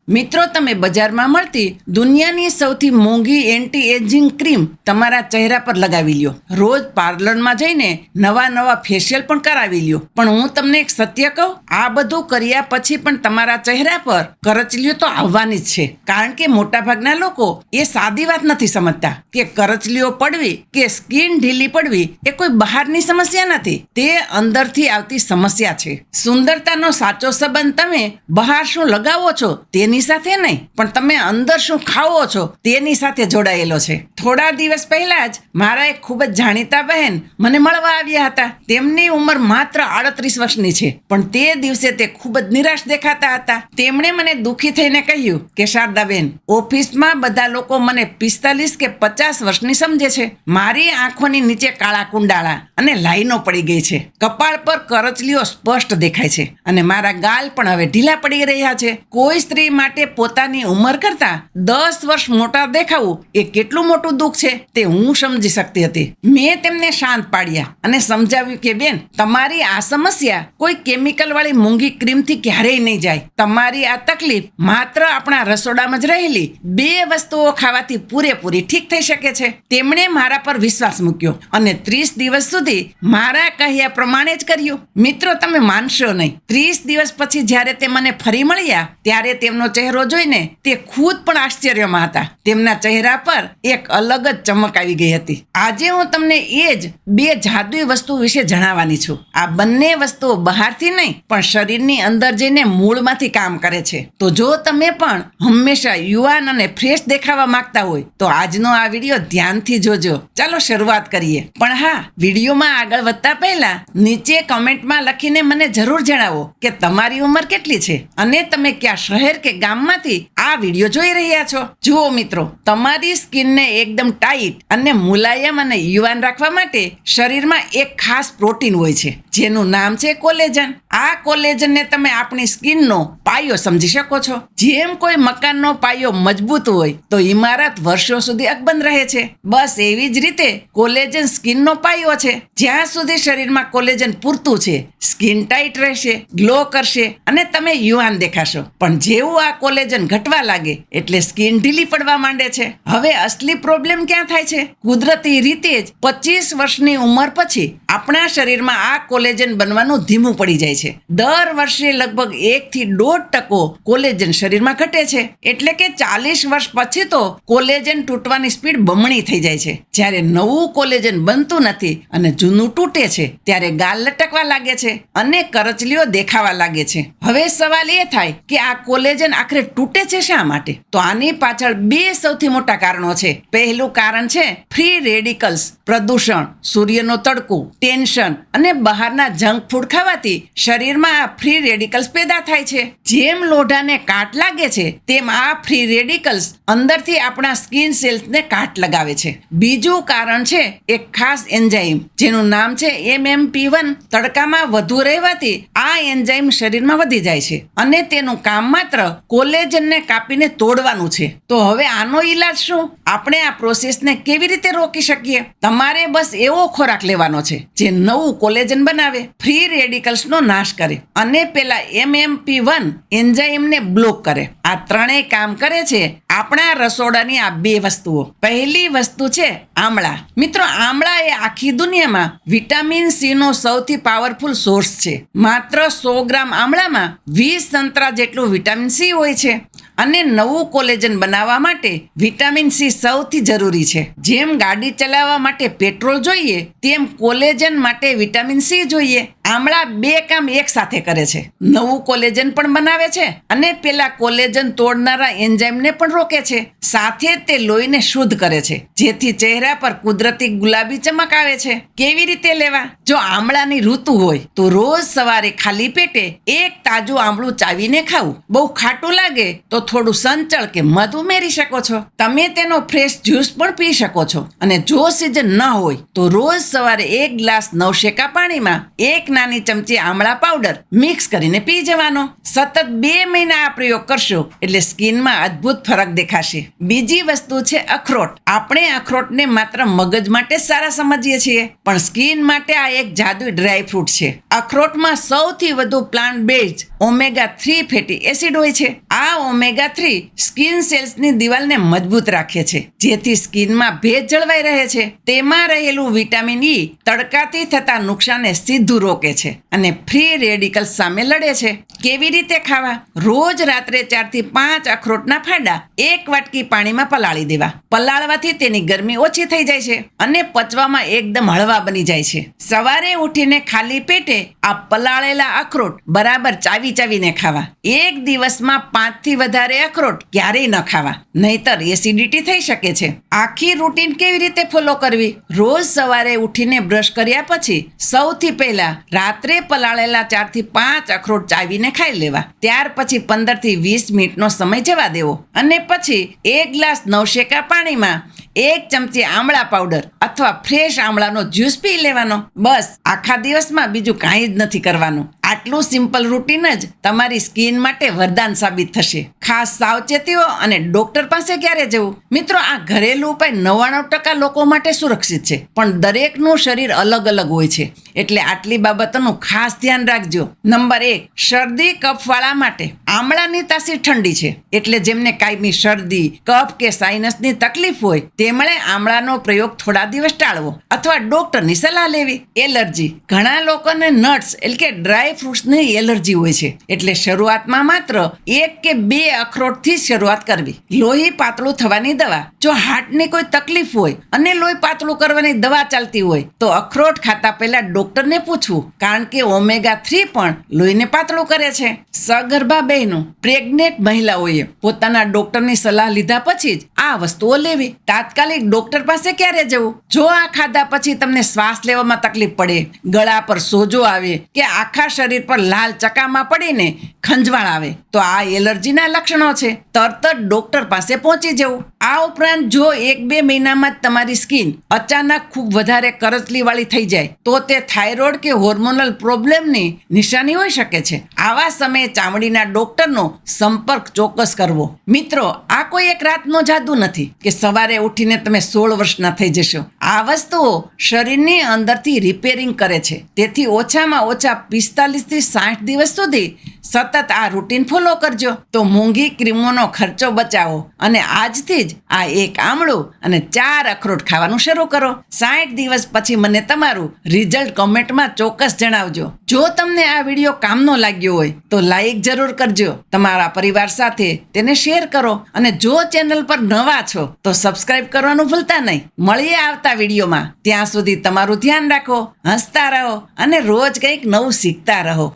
મિત્રો, તમે બજારમાં મળતી દુનિયાની સૌથી મોંઘી એન્ટી એજિંગ ક્રીમ તમારા ચહેરા પર લગાવી લ્યો. રોજ પાર્લરમાં જઈને નવા ફેશિયલ પણ કરાવી લ્યો. પણ હું તમને એક સત્ય કહું, આ બધું કર્યા પછી પણ તમારા ચહેરા પર કરચલીઓ તો આવવાની જ છે. કારણ કે મોટાભાગના લોકો એ સાદી વાત નથી સમજતા કે કરચલીઓ પડવી કે સ્કિન ઢીલી પડવી એ કોઈ બહારની સમસ્યા નથી, તે અંદરથી આવતી સમસ્યા છે. સુંદરતાનો સાચો સંબંધ તમે બહાર શું લગાવો છો તેની સાથે નહીં, પણ તમે અંદર શું ખાઓ છો તેની સાથે જોડાયેલો છે. થોડા દિવસ પહેલા જ મારા એક ખૂબ જ જાણીતા બહેન મને મળવા આવ્યા હતા. તેમની ઉંમર માત્ર 38 વર્ષની છે, પણ તે દિવસે તે ખૂબ જ નિરાશ દેખાતા હતા. તેમણે મને દુઃખી થઈને કહ્યું કે શારદાબેન, ઓફિસમાં બધા લોકો મને 45 કે 50 વર્ષની સમજે છે. મારી આંખોની નીચે કાળા કુંડાળા અને લાઈનો પડી ગઈ છે. કપાળ પર કરચલીઓ સ્પષ્ટ દેખાય છે અને મારા ગાલ પણ હવે ઢીલા પડી રહ્યા છે. કોઈ સ્ત્રી માટે પોતાની ઉંમર કરતા 10 વર્ષ મોટા દેખાવું એ કેટલું મોટું દુઃખ છે તે હું સમજી શકતી હતી. મેં તેમને શાંત પાડ્યા અને સમજાવ્યું કે બેન, તમારી આ સમસ્યા કોઈ કેમિકલ વાળી મોંઘી ક્રીમથી ક્યારેય નહીં જાય. તમારી આ તકલીફ માત્ર આપણા રસોડામાં જ રહેલી 2 વસ્તુઓ ખાવાથી પૂરેપૂરી ઠીક થઈ શકે છે. તેમણે મારા પર વિશ્વાસ મૂક્યો અને 30 દિવસ સુધી મારા કહ્યા પ્રમાણે જ કર્યું. મિત્રો, તમે માનશો નહીં, 30 દિવસ પછી જ્યારે તે મને ફરી મળ્યા ત્યારે તેમનો ચહેરો જોઈને તે ખુદ પણ આશ્ચર્યમાં હતા. તેમના ચહેરા પર એક અલગ જ ચમક આવી ગઈ હતી. આજે હું તમને એ જ 2 જાદુઈ વસ્તુ વિશે જણાવવાની છું. આ બંને વસ્તુઓ બહારથી નહીં પણ શરીરની અંદર જઈને મૂળમાંથી કામ કરે છે. તો જો તમે પણ હંમેશા યુવાન અને ફ્રેશ દેખાવા માંગતા હોય તો આજનો આ વિડીયો ધ્યાનથી જોજો. ચાલો શરૂઆત કરીએ. પણ હા, વિડીયોમાં આગળ વધતા પહેલા નીચે કમેન્ટમાં લખીને મને જરૂર જણાવો કે તમારી ઉંમર કેટલી છે અને તમે કયા શહેર કે ગામમાંથી આ વિડીયો જોઈ રહ્યા છો. જુઓ મિત્રો, તમારી સ્કિનને એકદમ ટાઈટ અને મુલાયમ અને યુવાન રાખવા માટે શરીરમાં એક ખાસ પ્રોટીન હોય છે જેનું નામ છે કોલેજન. આ કોલેજનને તમે આપણી સ્કિનનો પાયો સમજી શકો છો. જેમ કોઈ મકાનનો પાયો મજબૂત હોય તો ઇમારત વર્ષો સુધી અકબંધ રહે છે, બસ એવી જ રીતે કોલેજન સ્કિનનો પાયો છે. જ્યાં સુધી શરીરમાં કોલેજન પૂરતું છે, સ્કિન ટાઈટ રહેશે, ગ્લો કરશે અને તમે યુવાન દેખાશો. પણ જેવું આ કોલેજન ઘટવા લાગે એટલે સ્કિન ઢીલી પડવા માંડે છે. હવે અસલી પ્રોબ્લેમ ક્યાં થાય છે? કુદરતી રીતે જ 25 વર્ષની ઉંમર પછી આપણા શરીરમાં આ કોલેજન બનવાનું ધીમું પડી જાય છે. દર વર્ષે લગભગ 1 થી 1.5% કોલેજન શરીરમાં ઘટે છે. એટલે કે 40 વર્ષ પછી તો કોલેજન તૂટવાની સ્પીડ બમણી થઈ જાય છે. જ્યારે નવું કોલેજન બનતું નથી અને જૂનું તૂટે છે ત્યારે ગાલ લટકવા લાગે છે અને કરચલીઓ દેખાવા લાગે છે. હવે સવાલ એ થાય કે આ કોલેજન આખરે તૂટે છે શા માટે? તો આની પાછળ 2 સૌથી મોટા કારણો છે. પહેલું કારણ છે ફ્રી રેડિકલ્સ. પ્રદૂષણ, સૂર્યનો તડકો, ટેન્શન અને બહારના જંક ફૂડ ખાવાથી શરીરમાં આ ફ્રી રેડિકલ્સ પેદા થાય છે. જેમ લોઢાને કાટ લાગે છે તેમ આ ફ્રી રેડિકલ્સ અંદરથી આપણા સ્કિન સેલ્સને કાટ લગાવે છે. બીજું કારણ છે એક ખાસ એન્ઝાઇમ જેનું નામ છે MMP1. તડકામાં વધુ રહેવાથી આ એન્ઝાઇમ શરીરમાં વધી જાય છે અને તેનું કામ માત્ર કોલેજનને કાપીને તોડવાનું છે. તો હવે આનો ઈલાજ શું? આપણે આ પ્રોસેસને કેવી રીતે રોકી શકીએ? તમારે બસ એવો ખોરાક લેવાનો છે જે નવું કોલેજન બનાવે, ફ્રી રેડિકલ્સનો નાશ કરે અને પેલા MMP1 એન્ઝાઇમને બ્લોક કરે. આ ત્રણેય કામ કરે છે આપણા રસોડાની આ 2 વસ્તુઓ. પહેલી વસ્તુ છે આમળા. મિત્રો, આમળા એ આખી દુનિયામાં વિટામિન સી નો સૌથી પાવરફુલ સોર્સ છે. માત્ર 100 ગ્રામ આમળામાં 20 સંતરા જેટલું વિટામિન સી હોય છે અને નવું કોલેજન બનાવવા માટે વિટામિન સી સૌથી જરૂરી છે. જેમ ગાડી ચલાવવા માટે પેટ્રોલ જોઈએ તેમ કોલેજન માટે વિટામિન સી જોઈએ. આમળા 2 કામ એક સાથે કરે છે. નવું કોલેજન પણ બનાવે છે અને પેલા કોલેજન તોડનારા એન્ઝાઇમને પણ રોકે છે. સાથે તે લોહીને શુદ્ધ કરે છે જેથી ચહેરા પર કુદરતી ગુલાબી ચમક આવે છે. કેવી રીતે લેવા? જો આમળાની ઋતુ હોય તો રોજ સવારે ખાલી પેટે એક તાજું આમળું ચાવીને ખાવું. બહુ ખાટું લાગે તો થોડું સંચળ કે મધ ઉમેરી શકો છો. તમે તેનો ફ્રેશ જ્યુસ પણ પી શકો છો. અને જો સિઝન ન હોય તો રોજ સવારે 1 ગ્લાસ નવશેકા પાણીમાં 1 નાની ચમચી આમળા પાવડર મિક્સ કરીને પી જવાનો. સતત 2 મહિના આ પ્રયોગ કરશો એટલે સ્કિનમાં અદ્ભુત ફરક દેખાશે. બીજી વસ્તુ છે અખરોટ. આપણે અખરોટને માત્ર મગજ માટે જ સારા સમજીએ છીએ, પણ સ્કિન માટે આ એક જાદુઈ ડ્રાય ફ્રૂટ છે. અખરોટમાં સૌથી વધુ plant based omega 3 fatty acid હોય છે. આ ઓમેગા ઓમેગા 3 સ્કિન સેલ્સની દિવાલને મજબૂત રાખે છે, જેથી સ્કિનમાં ભેજ જળવાઈ રહે છે. તેમાં રહેલું વિટામિન ઈ તડકાથી થતા નુકસાનને સીધું રોકે છે અને ફ્રી રેડિકલ્સ સામે લડે છે. કેવી રીતે ખાવા? રોજ રાત્રે 4 થી 5 અખરોટના ફાડા 1 વાટકી પાણીમાં પલાળી દેવા. પલાળવાથી તેની ગરમી ઓછી થઈ જાય છે અને પચવામાં એકદમ હળવા બની જાય છે. સવારે ઉઠીને ખાલી પેટે આ પલાળેલા અખરોટ બરાબર ચાવીને ખાવા. એક દિવસમાં 5 થી વધારે અખરોટ ક્યારેય ન ખાવા, નહીતર એસિડિટી થઈ શકે છે. આખી રૂટીન કેવી રીતે ફોલો કરવી? રોજ સવારે ઉઠીને બ્રશ કર્યા પછી સૌથી પહેલા રાત્રે પલાળેલા 4 થી 5 અખરોટ ચાવીને ખાઈ લેવા. ત્યાર પછી 15 થી 20 મિનિટનો સમય જવા દેવો અને પછી 1 ગ્લાસ નવશેકા પાણીમાં 1 ચમચી આમળા પાવડર અથવા ફ્રેશ આમળાનો જ્યુસ પી લેવાનો. બસ, આખા દિવસમાં બીજું કાંઈ જ નથી કરવાનું. આટલું સિમ્પલ રૂટીન જ તમારી સ્કિન માટે વરદાન સાબિત થશે. ખાસ સાવચેતીઓ અને ડોક્ટર પાસે ક્યારે જવું? મિત્રો, આ ઘરેલું ઉપાય 99% લોકો માટે સુરક્ષિત છે, પણ દરેકનું શરીર અલગ અલગ હોય છે, એટલે આટલી બાબતોનું ખાસ ધ્યાન રાખજો. નંબર 1, શરદી કફવાળા માટે આમળાની તાસીર ઠંડી છે, એટલે જેમને કાયમી શરદી, કફ કે સાઇનસની તકલીફ હોય તેમણે આમળાનો પ્રયોગ થોડા દિવસ ટાળવો અથવા ડોક્ટરની સલાહ લેવી. એલર્જી. ઘણા લોકોને નટ્સ એટલે કે ડ્રાય ફ્રૂટ્સની એલર્જી હોય છે, એટલે શરૂઆતમાં માત્ર 1 કે 2 અખરોટથી શરૂઆત કરવી. લોહી પાતળું થવાની દવા. જો હાર્ટની કોઈ તકલીફ હોય અને લોહી પાતળું કરવાની દવા ચાલતી હોય તો અખરોટ ખાતા પહેલા ડોક્ટરને પૂછવું, કારણ કે ઓમેગા 3 પણ લોહીને પાતળું કરે છે. સગર્ભા બહેનો, પ્રેગ્નેન્ટ મહિલાઓએ પોતાના ડોક્ટરની સલાહ લીધા પછી જ આ વસ્તુઓ લેવી. તાત્કાલિક ડોક્ટર પાસે ક્યારે જવું? જો આ ખાધા પછી તમને શ્વાસ લેવામાં તકલીફ પડે, ગળા પર સોજો આવે કે આખા શરીર પર લાલ ચકામા પડીને ખંજવાળ આવે તો આ એલર્જીના લક્ષણો છે. તરત જ ડોક્ટર પાસે પહોંચી જવું. આ ઉપરાંત જો 1-2 મહિનામાં જ તમારી સ્કિન અચાનક ખૂબ વધારે કરચલીવાળી થઈ જાય તો તે થાઇરોઇડ કે હોર્મોનલ પ્રોબ્લેમની નિશાની હોઈ શકે છે. આવા સમયે ચામડીના ડોક્ટરનો સંપર્ક ચોક્કસ કરવો. મિત્રો, આ કોઈ એક રાતનો જાદુ નથી કે સવારે ઉઠીને તમે 16 વર્ષના થઈ જશો. આ વસ્તુઓ શરીરની અંદરથી રિપેરિંગ કરે છે, તેથી ઓછામાં ઓછા 45 થી 60 દિવસ સુધી સતત આ રૂટીન ફોલો કરજો તો મોંઘી ક્રીમોનો ખર્ચો બચાવો અને આજથી જ આ 1 આમળું અને 4 અખરોટ ખાવાનું શરૂ કરો. 60 દિવસ પછી મને તમારું રિઝલ્ટ કોમેન્ટમાં ચોક્કસ જણાવજો. જો તમને આ વિડીયો કામનો લાગ્યો હોય તો લાઈક જરૂર કરજો, તમારા પરિવાર સાથે તેને શેર કરો અને જો ચેનલ પર નવા છો તો સબસ્ક્રાઇબ કરવાનું ભૂલતા નહીં. મળીએ આવતા વિડીયોમાં. ત્યાં સુધી તમારું ધ્યાન રાખો, હસતા રહો અને રોજ કંઈક નવું શીખતા રહો.